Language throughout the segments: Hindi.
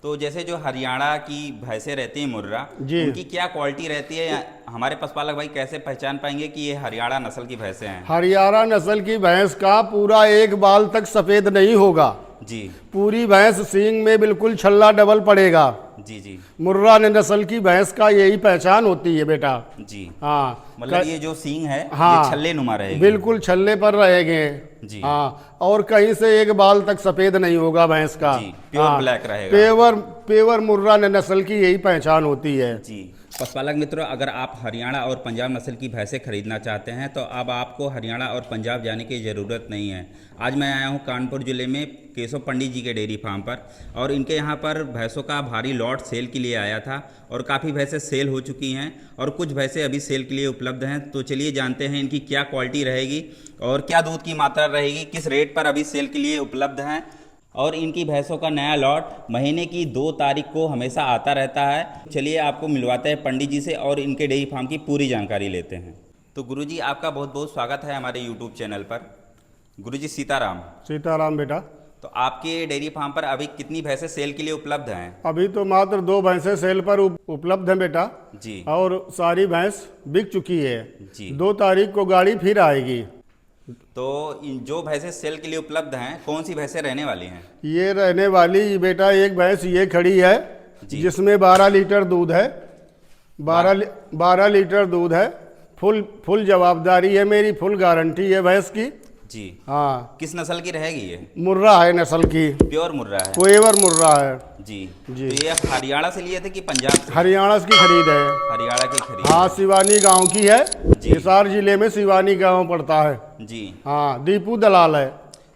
तो जैसे जो हरियाणा की भैंसें रहती हैं मुर्रा, उनकी क्या क्वालिटी रहती है? हमारे पशुपालक भाई कैसे पहचान पाएंगे कि ये हरियाणा नस्ल की भैंसें हैं? हरियाणा नस्ल की भैंस का पूरा एक बाल तक सफेद नहीं होगा जी पूरी भैंस सींग में बिल्कुल छल्ला डबल पड़ेगा। जी जी मुर्रा नस्ल की भैंस का यही पहचान होती है बेटा। जी। हाँ, मतलब ये जो सींग है हाँ, ये छल्ले नुमा रहेगी, बिल्कुल छल्ले पर रहेंगे जी। हाँ, और कहीं से एक बाल तक सफेद नहीं होगा भैंस का जी, प्योर हाँ, ब्लैक रहेगा। पेवर मुर्रा नस्ल की यही पहचान होती है जी। पशुपालक मित्रों, अगर आप हरियाणा और पंजाब नस्ल की भैंसें खरीदना चाहते हैं तो अब आपको हरियाणा और पंजाब जाने की ज़रूरत नहीं है। आज मैं आया हूं कानपुर ज़िले में केशव पंडित जी के डेयरी फार्म पर, और इनके यहां पर भैंसों का भारी लॉट सेल के लिए आया था और काफ़ी भैंसें सेल हो चुकी हैं और कुछ भैंसें अभी सेल के लिए उपलब्ध हैं। तो चलिए जानते हैं इनकी क्या क्वालिटी रहेगी और क्या दूध की मात्रा रहेगी, किस रेट पर अभी सेल के लिए उपलब्ध हैं। और इनकी भैंसों का नया लॉट महीने की 2 तारीख को हमेशा आता रहता है। चलिए आपको मिलवाते हैं पंडित जी से और इनके डेयरी फार्म की पूरी जानकारी लेते हैं। तो गुरुजी, आपका बहुत बहुत स्वागत है हमारे यूट्यूब चैनल पर। गुरुजी सीताराम। सीताराम बेटा। तो आपके डेयरी फार्म पर अभी कितनी भैंसें सेल के लिए उपलब्ध हैं? अभी तो मात्र 2 भैंसें सेल पर उपलब्ध हैं बेटा जी। और सारी भैंस बिक चुकी है जी। 2 तारीख को गाड़ी फिर आएगी। तो जो भैंसें सेल के लिए उपलब्ध हैं, कौन सी भैंसें रहने वाली हैं? ये रहने वाली बेटा एक भैंस ये खड़ी है जिसमें 12 लीटर दूध है। 12 लीटर दूध है। फुल जवाबदारी है मेरी, फुल गारंटी है भैंस की। जी हाँ। किस नस्ल की रहेगी ये? मुर्रा है नस्ल की, प्योर मुर्रा है। पेवर मुर्रा है जी जी। तो ये हरियाणा से लिए थे कि पंजाब से? हरियाणा की खरीद है। हरियाणा की खरीद। हाँ, सिवानी गांव की है। जी। हिसार जिले में सिवानी गांव पड़ता है जी। हाँ, दीपू दलाल है।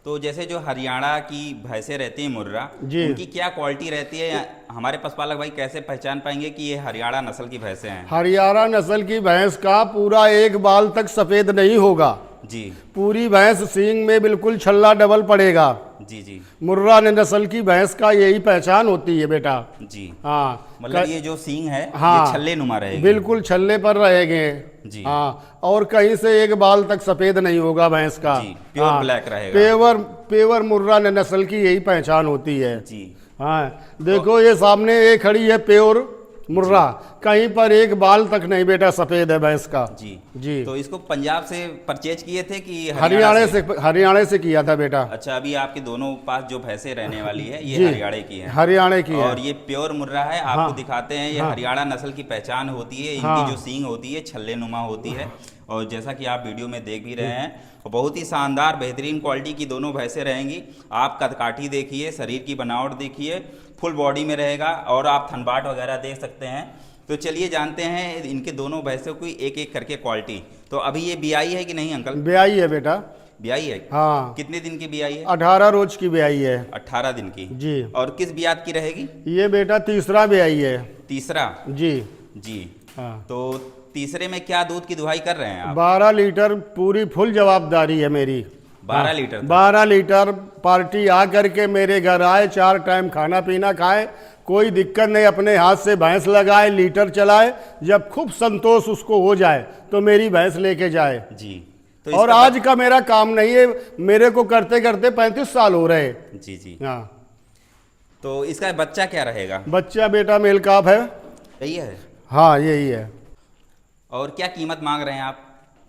तो जैसे जो हरियाणा की भैंसें रहती हैं मुर्रा, उनकी क्या क्वालिटी रहती है? हमारे पशुपालक भाई कैसे पहचान पाएंगे कि ये हरियाणा नस्ल की भैंसें हैं? हरियाणा नस्ल की भैंस का पूरा एक बाल तक सफेद नहीं होगा जी। पूरी भैंस सींग में बिल्कुल छल्ला डबल पड़ेगा। जी जी। मुर्रा नस्ल की भैंस का यही पहचान होती है बेटा। जी। हाँ, मतलब ये जो सींग है हाँ, ये छल्ले नुमा रहेगी, बिल्कुल छल्ले पर रहेंगे जी। हाँ, और कहीं से एक बाल तक सफेद नहीं होगा भैंस का। जी, प्योर हाँ, ब्लैक रहेगा। पेवर मुर्रा नस्ल की यही पहचान होती है जी। हाँ, देखो ये सामने ये खड़ी है प्योर मुर्रा, कहीं पर एक बाल तक नहीं बेटा सफेद है भैंस का। जी जी। तो इसको पंजाब से परचेज किए थे कि हरियाणा से किया था बेटा। अच्छा, अभी आपके दोनों पास जो भैंसें रहने वाली है ये जी, हरियाणा की है। हरियाणा की है और ये प्योर मुर्रा है। आपको हाँ, दिखाते हैं ये हाँ, हरियाणा नस्ल की पहचान होती है। इनकी हाँ, जो सींग होती है छल्ले नुमा होती है और जैसा कि आप वीडियो में देख भी रहे हैं बहुत ही शानदार बेहतरीन क्वालिटी की दोनों भैंसें रहेंगी। आप कदकाठी देखिए, शरीर की बनावट देखिए, फुल बॉडी में रहेगा और आप थनबाट वगैरह देख सकते हैं। तो चलिए जानते हैं इनके दोनों भैंसों की एक एक करके क्वालिटी। तो अभी ये बियाई है कि नहीं अंकल? ब्याई है बेटा। बियाई है? हाँ। कितने दिन की बियाई है? 18 रोज की ब्याई है। 18 दिन की जी। और किस बियात की रहेगी? ये बेटा तीसरा ब्याई है। तीसरा? जी जी। हाँ। तो तीसरे में क्या दूध की दुहाई कर रहे हैं आप? 12 लीटर पूरी फुल जवाबदारी है मेरी। 12 लीटर? 12 लीटर पार्टी आ करके मेरे घर आए, 4 टाइम खाना पीना खाए, कोई दिक्कत नहीं, अपने हाथ से भैंस लगाए, लीटर चलाए, जब खूब संतोष उसको हो जाए तो मेरी भैंस लेके जाए। जी। तो और आज का मेरा काम नहीं है, मेरे को करते करते 35 साल हो रहे। जी जी। हाँ। तो इसका बच्चा क्या रहेगा? बच्चा बेटा मेल काफ है। यही है? हाँ, यही है। और क्या कीमत मांग रहे हैं आप?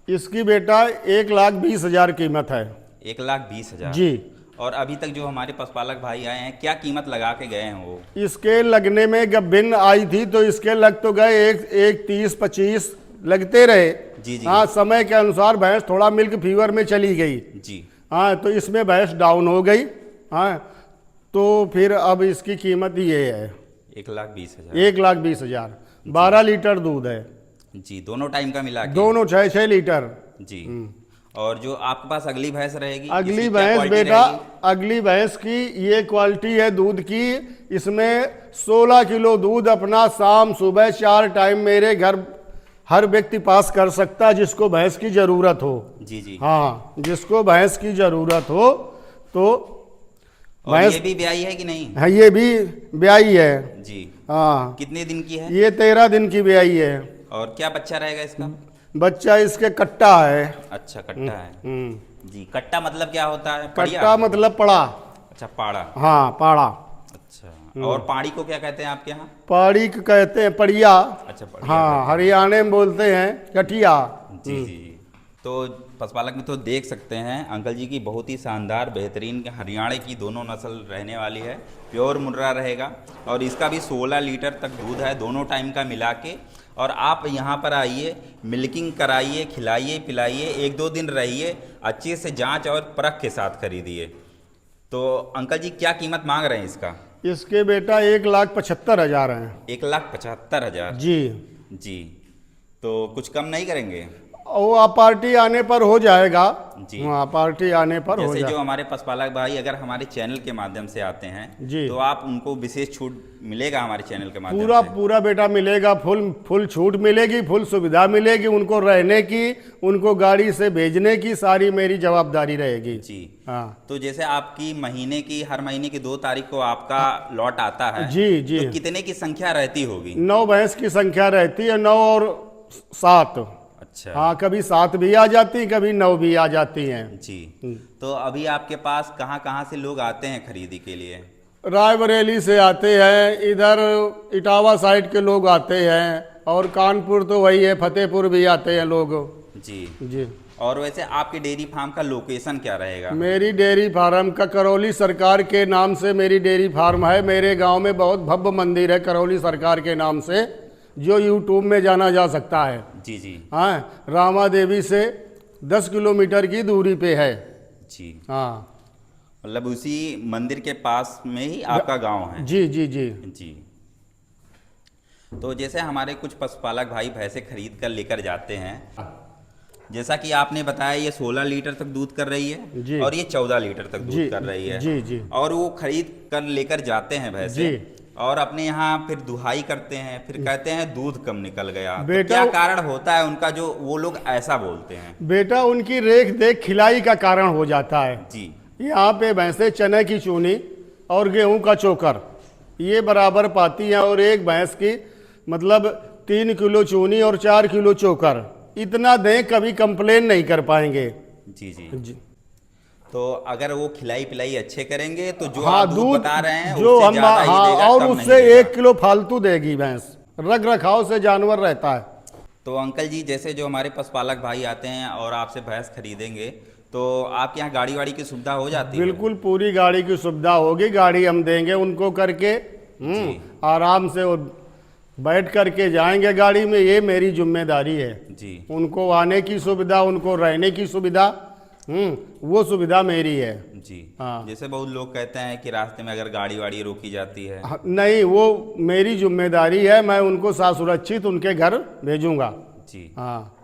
इसकी बेटा 1,20,000 कीमत है। 1,20,000 जी। और अभी तक जो हमारे पशुपालक भाई आए हैं क्या कीमत लगा के गए हैं वो? इसके लगने में जब भिन्न आई थी तो इसके लग तो गए एक 30-25 लगते रहे। जी जी। हाँ, समय के अनुसार भैंस थोड़ा मिल्क फीवर में चली गई। जी। हाँ, तो इसमें भैंस डाउन हो गई। हाँ, तो फिर अब इसकी कीमत ये है 1,20,000। 1,20,000। 12 लीटर दूध है जी, दोनों टाइम का मिला के? दोनों 6-6 लीटर। जी। और जो आपके पास अगली भैंस रहेगी, अगली भैंस बेटा, अगली भैंस की ये क्वालिटी है दूध की, इसमें 16 किलो दूध अपना शाम सुबह 4 टाइम मेरे घर हर व्यक्ति पास कर सकता है जिसको भैंस की जरूरत हो। जी जी। हाँ, जिसको भैंस की जरूरत हो तो भैंस। ये भी ब्याई है कि नहीं? है, ये भी ब्याई है जी। हाँ। कितने दिन की है? ये 13 दिन की ब्याई है। और क्या बच्चा रहेगा इसका? बच्चा इसके कट्टा है। अच्छा, कट्टा है। जी। कट्टा मतलब क्या होता है? कट्टा मतलब पड़ा। अच्छा, पाड़ा। हाँ, पाड़ा। अच्छा। और पाड़ी को क्या कहते हैं आपके यहाँ? पहाड़ी को कहते हैं पड़िया। अच्छा, पड़ी। हाँ, हरियाणा में बोलते हैं कटिया। जी जी जी। तो पशुपालक में तो देख सकते हैं अंकल जी की बहुत ही शानदार बेहतरीन हरियाणा की दोनों नस्ल रहने वाली है। प्योर मुर्रा रहेगा और इसका भी 16 लीटर तक दूध है दोनों टाइम का मिला के। और आप यहाँ पर आइए, मिल्किंग कराइए, खिलाइए पिलाइए, 1-2 दिन रहिए, अच्छे से जांच और परख के साथ खरीदिए। तो अंकल जी क्या कीमत मांग रहे हैं इसका? इसके बेटा 1,75,000 हैं। 1,75,000? जी जी। तो कुछ कम नहीं करेंगे? वो आप पार्टी आने पर हो जाएगा जी। हाँ, पार्टी आने पर हो जैसे जाएगा। जो हमारे पशुपालक भाई अगर हमारे चैनल के माध्यम से आते हैं जी, तो आप उनको विशेष छूट मिलेगा हमारे चैनल के माध्यम पूरा से? पूरा बेटा मिलेगा, फुल छूट मिलेगी, फुल सुविधा मिलेगी, उनको रहने की, उनको गाड़ी से भेजने की सारी मेरी जवाबदारी रहेगी। जी हाँ तो जैसे आपकी महीने की हर महीने की 2 तारीख को आपका लॉट आता है। जी जी। तो कितने की संख्या रहती होगी? 9 भैंस की संख्या रहती है, 9 और 7। अच्छा। हाँ, कभी 7 भी आ जाती, कभी 9 भी आ जाती हैं। जी। तो अभी आपके पास कहाँ कहाँ से लोग आते हैं खरीदी के लिए? रायबरेली से आते हैं, इधर इटावा साइड के लोग आते हैं, और कानपुर तो वही है, फतेहपुर भी आते हैं लोग। जी जी। और वैसे आपके डेयरी फार्म का लोकेशन क्या रहेगा? मेरी डेयरी फार्म का करौली सरकार के नाम से मेरी डेयरी फार्म है। मेरे गांव में बहुत भव्य मंदिर है करौली सरकार के नाम से, जो यूट्यूब में जाना जा सकता है। जी जी। हाँ, रामा देवी से 10 किलोमीटर की दूरी पे है। जी। हाँ मतलब उसी मंदिर के पास में ही आपका गांव है? जी जी जी जी। तो जैसे हमारे कुछ पशुपालक भाई भैंसे खरीद कर लेकर जाते हैं, जैसा कि आपने बताया ये 16 लीटर तक दूध कर रही है जी। और ये 14 लीटर तक जी दूध कर रही है। जी जी। और वो खरीद कर लेकर जाते हैं भैंसे जी। और अपने यहाँ फिर दुहाई करते हैं, फिर कहते हैं दूध कम निकल गया। तो बेटा, क्या कारण होता है उनका जो वो लोग ऐसा बोलते हैं? बेटा उनकी रेख देख खिलाई का कारण हो जाता है। जी। यहाँ पे भैंसे चने की चूनी और गेहूं का चोकर ये बराबर पाती हैं, और एक भैंस की मतलब 3 किलो चूनी और 4 किलो चोकर इतना दें, कभी कंप्लेन नहीं कर पाएंगे। जी जी जी। तो अगर वो खिलाई पिलाई अच्छे करेंगे तो जो हाँ, आप दूध बता रहे हैं जो उससे हम ज्यादा ही हाँ, देगा, और कम उससे नहीं देगा। 1 किलो फालतू देगी भैंस। रख रखाव से जानवर रहता है। तो अंकल जी जैसे जो हमारे पशुपालक भाई आते हैं और आपसे भैंस खरीदेंगे तो आपके यहाँ गाड़ी वाड़ी की सुविधा हो जाती है? बिल्कुल पूरी गाड़ी की सुविधा होगी। गाड़ी हम देंगे उनको करके, आराम से वो बैठ करके जाएंगे गाड़ी में। ये मेरी जिम्मेदारी है। जी। उनको आने की सुविधा, उनको रहने की सुविधा, वो सुविधा मेरी है। जी। हाँ। जैसे बहुत लोग कहते हैं कि रास्ते में अगर गाड़ी वाड़ी रोकी जाती है। हाँ, नहीं, वो मेरी जिम्मेदारी है। मैं उनको सुरक्षित उनके घर भेजूंगा। जी। हाँ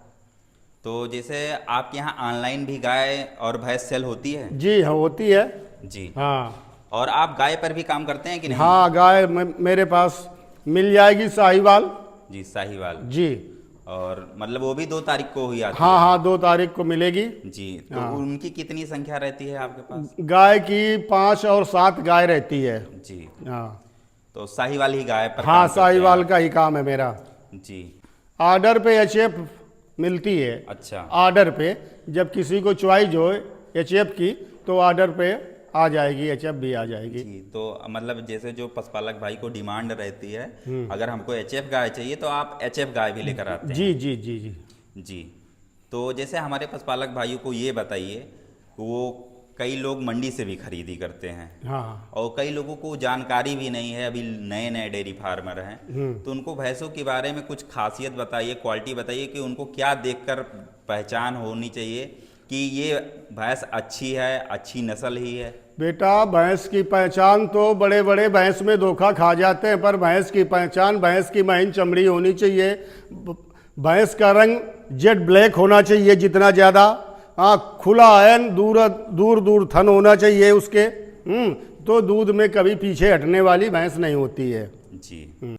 तो जैसे आपके यहाँ ऑनलाइन भी गाय और भैंस सेल होती है? जी हाँ, होती है। जी। हाँ और आप गाय पर भी काम करते हैं कि नहीं? हाँ, गाय मेरे पास मिल जाएगी, साहिवाल। जी, साहिवाल। जी। और मतलब वो भी 2 तारीख को हुई आती हाँ हाँ, 2 तारीख को मिलेगी। है? जी। तो उनकी कितनी संख्या रहती है आपके पास? गाय की 5 और 7 गाय रहती है। जी। हाँ तो साहिवाल ही गाय पर हाँ, काम करते हैं साहिवाल आप? का ही काम है मेरा। जी। ऑर्डर पे एचएफ मिलती है। अच्छा। ऑर्डर पे जब किसी को चॉइस हो एचएफ की तो ऑर्डर पे आ जाएगी, एचएफ भी आ जाएगी। जी। तो मतलब जैसे जो पशुपालक भाई को डिमांड रहती है, अगर हमको एचएफ गाय चाहिए तो आप एचएफ गाय भी लेकर आते हैं? जी जी जी जी जी। तो जैसे हमारे पशुपालक भाइयों को ये बताइए, वो कई लोग मंडी से भी खरीदी करते हैं। हाँ। और कई लोगों को जानकारी भी नहीं है, अभी नए नए डेयरी फार्मर हैं, तो उनको भैंसों के बारे में कुछ खासियत बताइए, क्वालिटी बताइए कि उनको क्या देखकर पहचान होनी चाहिए कि ये भैंस अच्छी है, अच्छी नस्ल ही है। बेटा, भैंस की पहचान तो बड़े बड़े भैंस में धोखा खा जाते हैं, पर भैंस की पहचान भैंस की महीन चमड़ी होनी चाहिए। भैंस का रंग जेट ब्लैक होना चाहिए जितना ज़्यादा। हाँ, खुला है, दूर दूर थन होना चाहिए उसके। तो दूध में कभी पीछे हटने वाली भैंस नहीं होती है। जी।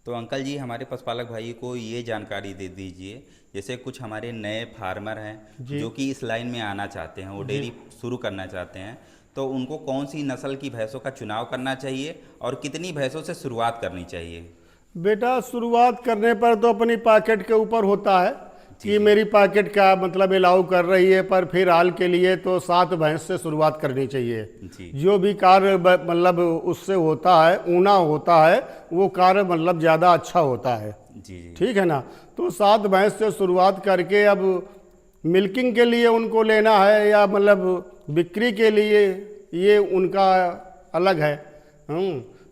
तो अंकल जी हमारे पशुपालक भाई को ये जानकारी दे दीजिए, जैसे कुछ हमारे नए फार्मर हैं जो कि इस लाइन में आना चाहते हैं, वो डेयरी शुरू करना चाहते हैं, तो उनको कौन सी नस्ल की भैंसों का चुनाव करना चाहिए और कितनी भैंसों से शुरुआत करनी चाहिए? बेटा, शुरुआत करने पर तो अपनी पॉकेट के ऊपर होता है। कि मेरी पॉकेट का मतलब अलाउ कर रही है, पर फिलहाल के लिए तो 7 भैंस से शुरुआत करनी चाहिए। जी जो भी कार्य मतलब उससे होता है, ऊना होता है, वो कार्य मतलब ज़्यादा अच्छा होता है। जी जी ठीक है ना। तो 7 भैंस से शुरुआत करके अब मिल्किंग के लिए उनको लेना है या मतलब बिक्री के लिए, ये उनका अलग है।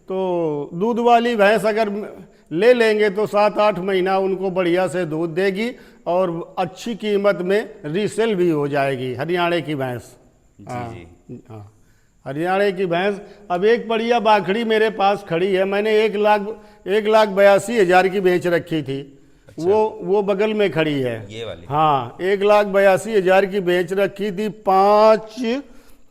तो दूध वाली भैंस अगर ले लेंगे तो 7-8 महीना उनको बढ़िया से दूध देगी और अच्छी कीमत में रीसेल भी हो जाएगी। हरियाणा की भैंस। हाँ जी हाँ, हरियाणा की भैंस। अब एक बढ़िया बाखड़ी मेरे पास खड़ी है, मैंने 1,82,000 की बेच रखी थी। वो बगल में खड़ी है, ये वाली। हाँ 1,82,000 की बेच रखी थी, 5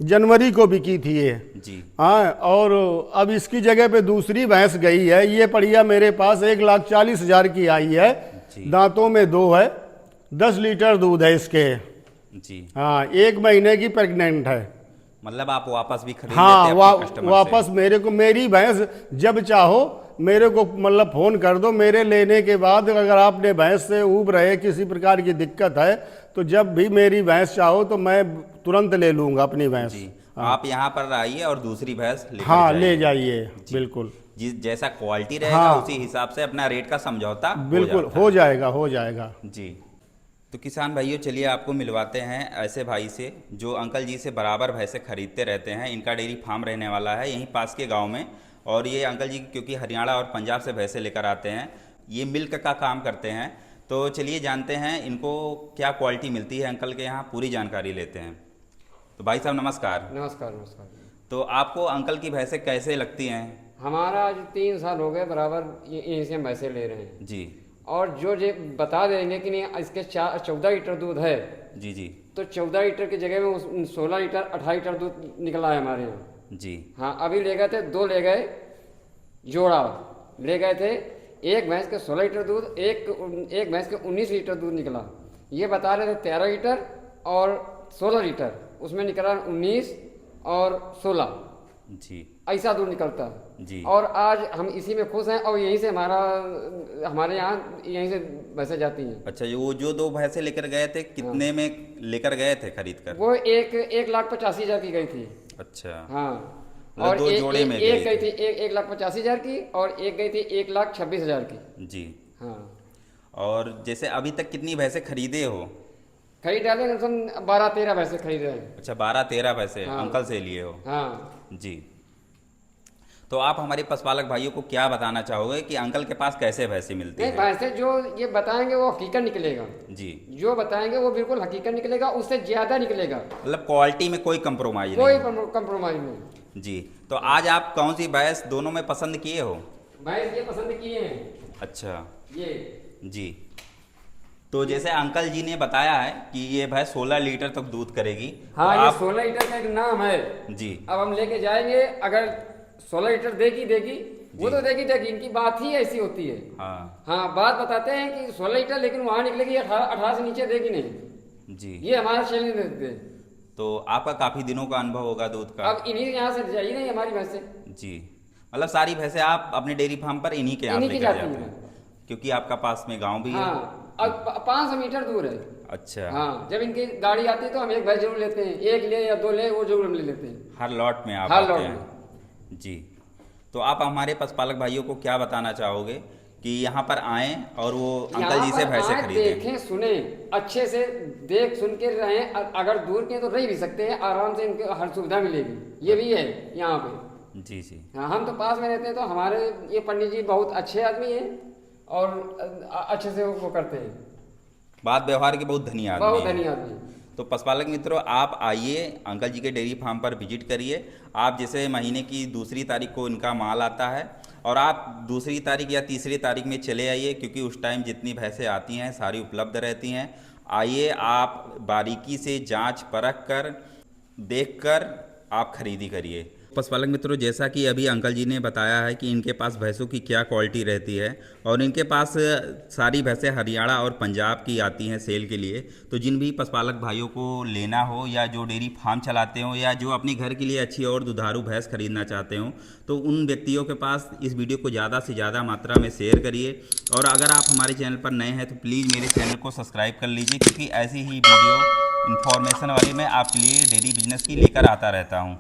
जनवरी को बिकी थी ये। जी हाँ, और अब इसकी जगह पे दूसरी भैंस गई है, ये बढ़िया मेरे पास 1,40,000 की आई है। जी दांतों में 2 है, 10 लीटर दूध है इसके। जी। हाँ, 1 महीने की प्रेग्नेंट है। मतलब आप वापस भी खरीद हाँ, लेते हैं अपने कस्टमर वापस मेरे को मेरी भैंस जब चाहो मेरे को मतलब फ़ोन कर दो। मेरे लेने के बाद अगर आपने भैंस से ऊब रहे, किसी प्रकार की दिक्कत है, तो जब भी मेरी भैंस चाहो तो मैं तुरंत ले लूँगा अपनी भैंस। जी। आप यहाँ पर आइए और दूसरी भैंस लेकर हाँ, जाइए। ले जाइए, जी। बिल्कुल जिस जैसा क्वालिटी रहेगा हाँ, उसी हिसाब से अपना रेट का समझौता बिल्कुल जाता हो है। जाएगा, हो जाएगा। जी। तो किसान भाइयों, चलिए आपको मिलवाते हैं ऐसे भाई से जो अंकल जी से बराबर भैंसे खरीदते रहते हैं। इनका डेयरी फार्म रहने वाला है यहीं पास के गांव में, और ये अंकल जी क्योंकि हरियाणा और पंजाब से भैंसे लेकर आते हैं, ये मिल्क का काम करते हैं। तो चलिए जानते हैं इनको क्या क्वालिटी मिलती है अंकल के यहाँ, पूरी जानकारी लेते हैं। तो भाई साहब नमस्कार। नमस्कार नमस्कार। तो आपको अंकल की भैंसें कैसे लगती हैं? हमारा आज 3 साल हो गए बराबर यहीं से हम भैंसे ले रहे हैं। जी और जो बता देंगे कि नहीं इसके 14 लीटर दूध है, जी जी तो 14 लीटर की जगह में 16 लीटर 18 लीटर दूध निकला है हमारे यहाँ। जी। हाँ, अभी ले गए थे 2 ले गए, जोड़ा ले गए थे। एक भैंस के 16 लीटर दूध, एक भैंस के 19 लीटर दूध निकला। ये बता रहे थे 13 लीटर और 16 लीटर, उसमें निकला 19 और 16, जी ऐसा दूध निकलता है। जी। और आज हम इसी में खुश हैं और यहीं से हमारे यहाँ यहीं से भैंसें जाती हैं। अच्छा, वो जो 2 भैंसे लेकर गए थे कितने में लेकर गए थे खरीद कर? वो 1,85,000 की गई थी। अच्छा। हाँ, मतलब और 2 जोड़े में एक गई गई थी 1,85,000 की और एक गई थी 1,26,000 की। जी। हाँ, और जैसे अभी तक कितनी भैंसे खरीदे हो? खरीद डाले कम से कम 12-13 भैंसे खरीदे हैं। अच्छा, 12-13 भैंसे हाँ। अंकल से लिए हो? हाँ, जी। तो आप हमारे पशुपालक भाइयों को क्या बताना चाहोगे कि अंकल के पास कैसे भैंसे मिलती नहीं है? भैंसे जो ये बताएंगे वो हकीकत निकलेगा। जी। जो बताएंगे वो बिल्कुल हकीकत निकलेगा, उससे ज्यादा निकलेगा। मतलब क्वालिटी में कोई कंप्रोमाइज कोई नहीं? कंप्रोमाइज नहीं। जी। तो आज आप कौन सी भैंस दोनों में पसंद किए हो? भैंस ये पसंद किए हैं। अच्छा। ये जी। तो जैसे अंकल जी ने बताया है कि ये भैंस 16 लीटर तक दूध करेगी। हाँ, तो ये आप 16 लीटर का एक नाम है। जी अब हम लेके जाएंगे, अगर 16 लीटर देगी वो तो देगी, इनकी बात ही ऐसी होती है। हाँ हाँ, बात बताते हैं कि 16 लीटर, लेकिन वहां निकलेगी 18 से नीचे देगी नहीं। जी। ये हमारा सेल नहीं देते। तो आपका काफी दिनों का अनुभव होगा दूध का। अब इन्हीं यहाँ से जाइए नहीं हमारी भैंसे, जी। मतलब सारी भैंसें आप अपने डेयरी फार्म पर इन्हीं के यहाँ इन्हीं की लेकर जाती जाते हैं। हैं, क्योंकि आपका पास में गांव भी है। हाँ, अब 500 मीटर दूर है। अच्छा। हाँ, जब इनकी गाड़ी आती है तो हम एक भैंस जरूर लेते हैं, 1 ले या 2 ले, वो जरूर हम ले लेते हैं हर लॉट में आप हर आते लॉट हैं। जी। तो आप हमारे पशुपालक भाइयों को क्या बताना चाहोगे कि यहाँ पर आएं और वो अंकल जी से भैंसे खरीदें? देखें, सुने, अच्छे से देख सुन के रहें। अगर दूर के तो रह भी सकते हैं, आराम से इनके हर सुविधा मिलेगी। ये भी है यहाँ पे। जी जी। हाँ, हम तो पास में रहते हैं, तो हमारे ये पंडित जी बहुत अच्छे आदमी हैं और अच्छे से वो करते हैं। बात व्यवहार के बहुत धनी आदमी बहुत हैं। धनी आदमी। तो पशुपालक मित्रों, आप आइए अंकल जी के डेयरी फार्म पर विजिट करिए। आप जैसे महीने की 2 तारीख को इनका माल आता है और आप 2 तारीख या 3 तारीख में चले आइए, क्योंकि उस टाइम जितनी भैंसें आती हैं सारी उपलब्ध रहती हैं। आइए, आप बारीकी से जांच परख कर देख कर आप खरीदी करिए। पशुपालक मित्रों, जैसा कि अभी अंकल जी ने बताया है कि इनके पास भैंसों की क्या क्वालिटी रहती है और इनके पास सारी भैंसें हरियाणा और पंजाब की आती हैं सेल के लिए। तो जिन भी पशुपालक भाइयों को लेना हो या जो डेयरी फार्म चलाते हो या जो अपने घर के लिए अच्छी और दुधारू भैंस खरीदना चाहते हो, तो उन व्यक्तियों के पास इस वीडियो को ज़्यादा से ज़्यादा मात्रा में शेयर करिए। और अगर आप हमारे चैनल पर नए हैं तो प्लीज़ मेरे चैनल को सब्सक्राइब कर लीजिए, क्योंकि ऐसी ही वीडियो इन्फॉर्मेशन वाली मैं आपके लिए डेयरी बिजनेस की लेकर आता रहता हूँ।